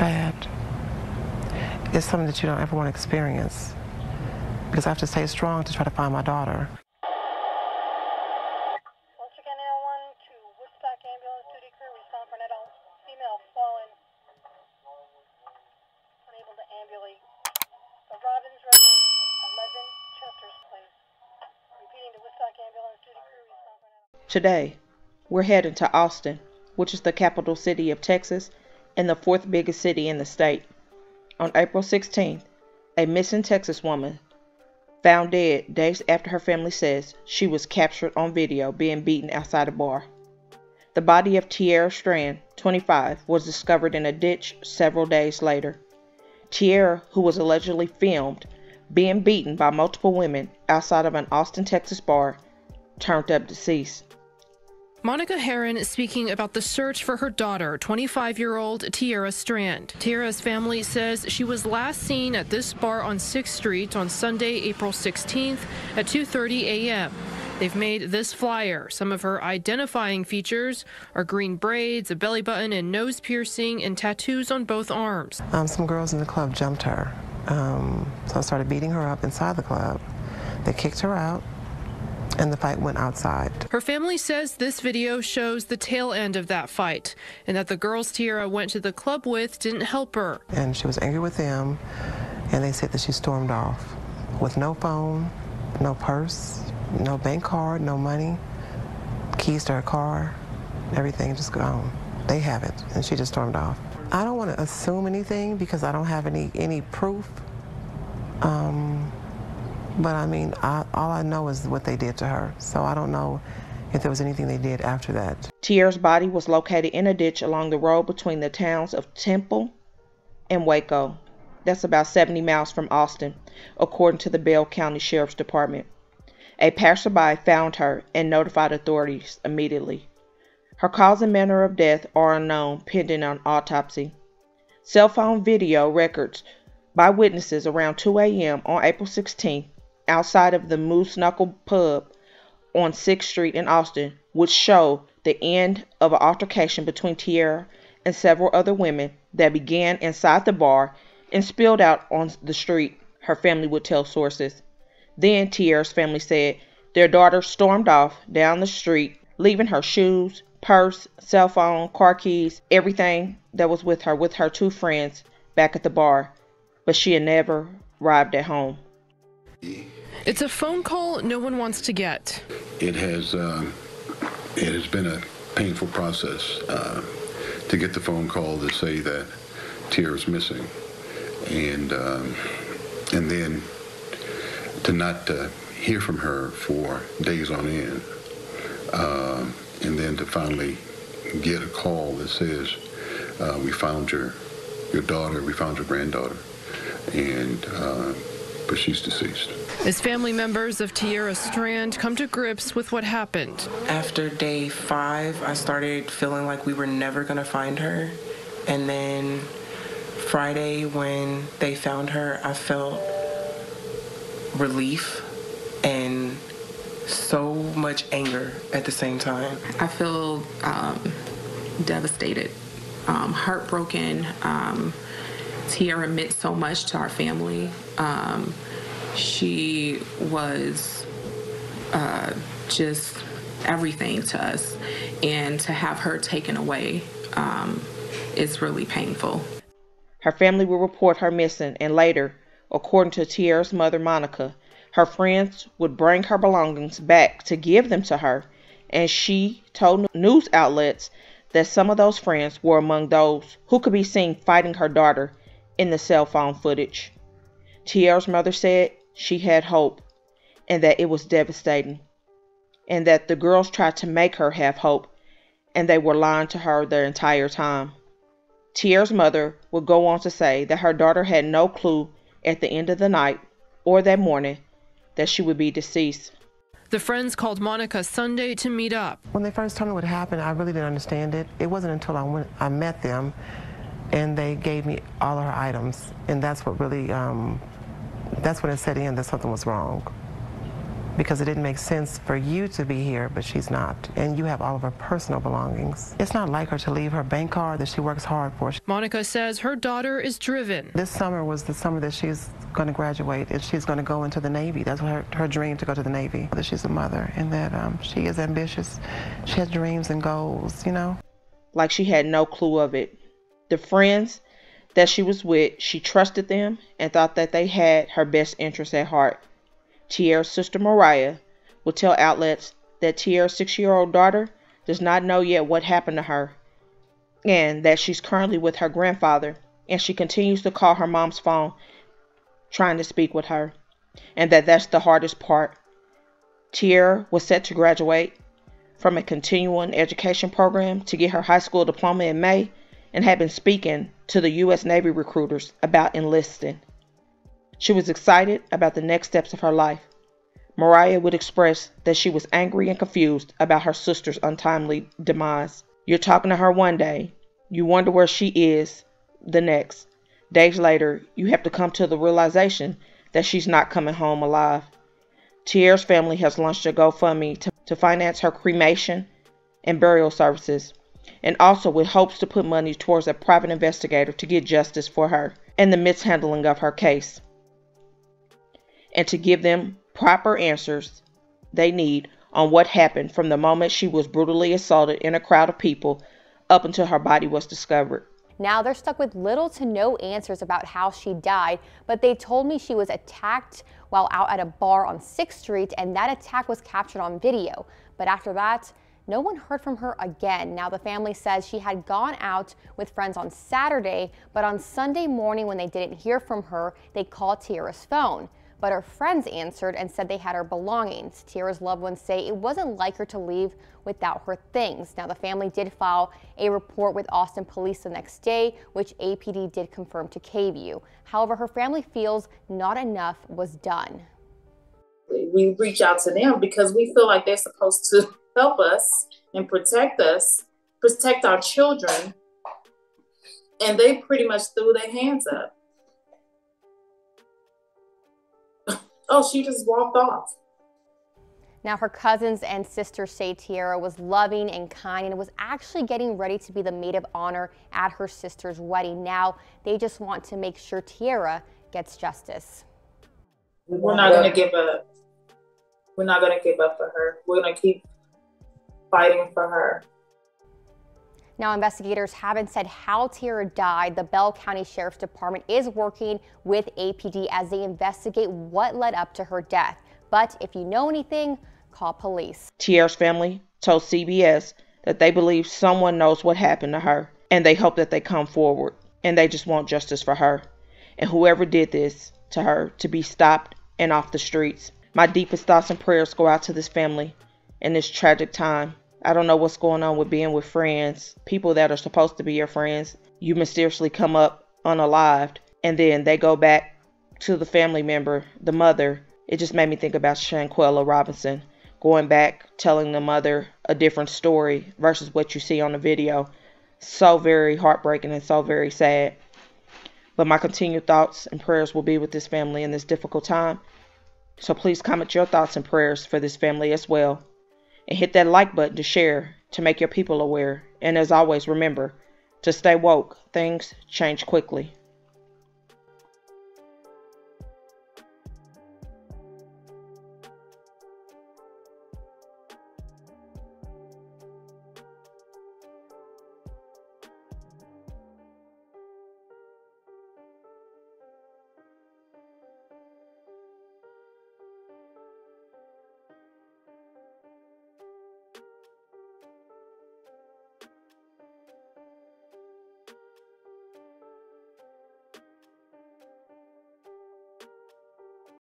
bad. It's something that you don't ever want to experience, because I have to stay strong to try to find my daughter. Today, we're heading to Austin, which is the capital city of Texas and the fourth biggest city in the state. On April 16th, a missing Texas woman found dead days after her family says she was captured on video being beaten outside a bar. The body of Tiera Strand, 25, was discovered in a ditch several days later. Tiera, who was allegedly filmed being beaten by multiple women outside of an Austin, Texas bar, turned up deceased. Monica Herron is speaking about the search for her daughter, 25-year-old Tiera Strand. Tiera's family says she was last seen at this bar on 6th Street on Sunday, April 16th at 2:30 a.m. They've made this flyer. Some of her identifying features are green braids, a belly button, and nose piercing, and tattoos on both arms. Some girls in the club jumped her, so I started beating her up inside the club. They kicked her out, and the fight went outside. Her family says this video shows the tail end of that fight, and that the girls Tiera went to the club with didn't help her. And she was angry with them, and they said that she stormed off with no phone, no purse, no bank card, no money, keys to her car, everything just gone. They have it, and she just stormed off. I don't want to assume anything because I don't have any proof. But I mean, all I know is what they did to her. So I don't know if there was anything they did after that. Tiera's body was located in a ditch along the road between the towns of Temple and Waco. That's about 70 miles from Austin, according to the Bell County Sheriff's Department. A passerby found her and notified authorities immediately. Her cause and manner of death are unknown, pending an autopsy. Cell phone video records by witnesses around 2 a.m. on April 16th outside of the Moose Knuckle Pub on 6th Street in Austin, which show the end of an altercation between Tiera and several other women that began inside the bar and spilled out on the street, her family would tell sources. Then Tiera's family said their daughter stormed off down the street, leaving her shoes, purse, cell phone, car keys, everything that was with her two friends back at the bar, but she had never arrived at home. It's a phone call no one wants to get. It has been a painful process to get the phone call to say that Tiera's missing, and then to not hear from her for days on end, and then to finally get a call that says we found your daughter, we found your granddaughter, and but she's deceased. As family members of Tiera Strand come to grips with what happened. After day 5, I started feeling like we were never going to find her. And then Friday, when they found her, I felt relief and so much anger at the same time. I feel devastated, heartbroken. Tiera meant so much to our family. She was just everything to us, and to have her taken away is really painful. Her family will report her missing, and later, according to Tiera's mother, Monica, her friends would bring her belongings back to give them to her, and she told news outlets that some of those friends were among those who could be seen fighting her daughter in the cell phone footage. Tiera's mother said she had hope, and that it was devastating, and that the girls tried to make her have hope, and they were lying to her the entire time. Tiera's mother would go on to say that her daughter had no clue at the end of the night or that morning that she would be deceased. The friends called Monica Sunday to meet up. When they first told me what happened, I really didn't understand it. It wasn't until I met them and they gave me all of her items, and that's what really, that's when it set in that something was wrong. because it didn't make sense for you to be here, but she's not. And you have all of her personal belongings. It's not like her to leave her bank card that she works hard for. Monica says her daughter is driven. This summer was the summer that she's going to graduate and she's going to go into the Navy. That's her dream, to go to the Navy. That she's a mother and that she is ambitious. She has dreams and goals, you know. Like she had no clue of it. The friends that she was with, she trusted them and thought that they had her best interests at heart. Tiera's sister Mariah will tell outlets that Tiera's 6-year-old daughter does not know yet what happened to her and that she's currently with her grandfather, and she continues to call her mom's phone trying to speak with her, and that's the hardest part. Tiera was set to graduate from a continuing education program to get her high school diploma in May and had been speaking to the U.S. Navy recruiters about enlisting. She was excited about the next steps of her life. Mariah would express that she was angry and confused about her sister's untimely demise. You're talking to her one day, you wonder where she is the next. Days later, you have to come to the realization that she's not coming home alive. Tiera's family has launched a GoFundMe to finance her cremation and burial services, and also with hopes to put money towards a private investigator to get justice for her and the mishandling of her case, and to give them proper answers they need on what happened from the moment she was brutally assaulted in a crowd of people up until her body was discovered. Now they're stuck with little to no answers about how she died, but they told me she was attacked while out at a bar on 6th Street, and that attack was captured on video. But after that, no one heard from her again. Now the family says she had gone out with friends on Saturday, but on Sunday morning when they didn't hear from her, they called Tiera's phone. But her friends answered and said they had her belongings. Tiera's loved ones say it wasn't like her to leave without her things. Now the family did file a report with Austin police the next day, which APD did confirm to KVUE. However, her family feels not enough was done. We reach out to them because we feel like they're supposed to help us and protect us, protect our children, and they pretty much threw their hands up. Oh, she just walked off. Now her cousins and sisters say Tiera was loving and kind and was actually getting ready to be the maid of honor at her sister's wedding. Now they just want to make sure Tiera gets justice. We're not going to give up. We're not going to give up for her. We're going to keep fighting for her. Now, investigators haven't said how Tiera died. The Bell County Sheriff's Department is working with APD as they investigate what led up to her death. But if you know anything, call police. Tiera's family told CBS that they believe someone knows what happened to her, and they hope that they come forward, and they just want justice for her. And whoever did this to her to be stopped and off the streets. My deepest thoughts and prayers go out to this family in this tragic time. I don't know what's going on with being with friends, people that are supposed to be your friends. You mysteriously come up unalived, and then they go back to the family member, the mother. It just made me think about Shanquella Robinson going back, telling the mother a different story versus what you see on the video. So very heartbreaking and so very sad. But my continued thoughts and prayers will be with this family in this difficult time. So please comment your thoughts and prayers for this family as well. And hit that like button to share, to make your people aware. And as always, remember to stay woke. Things change quickly.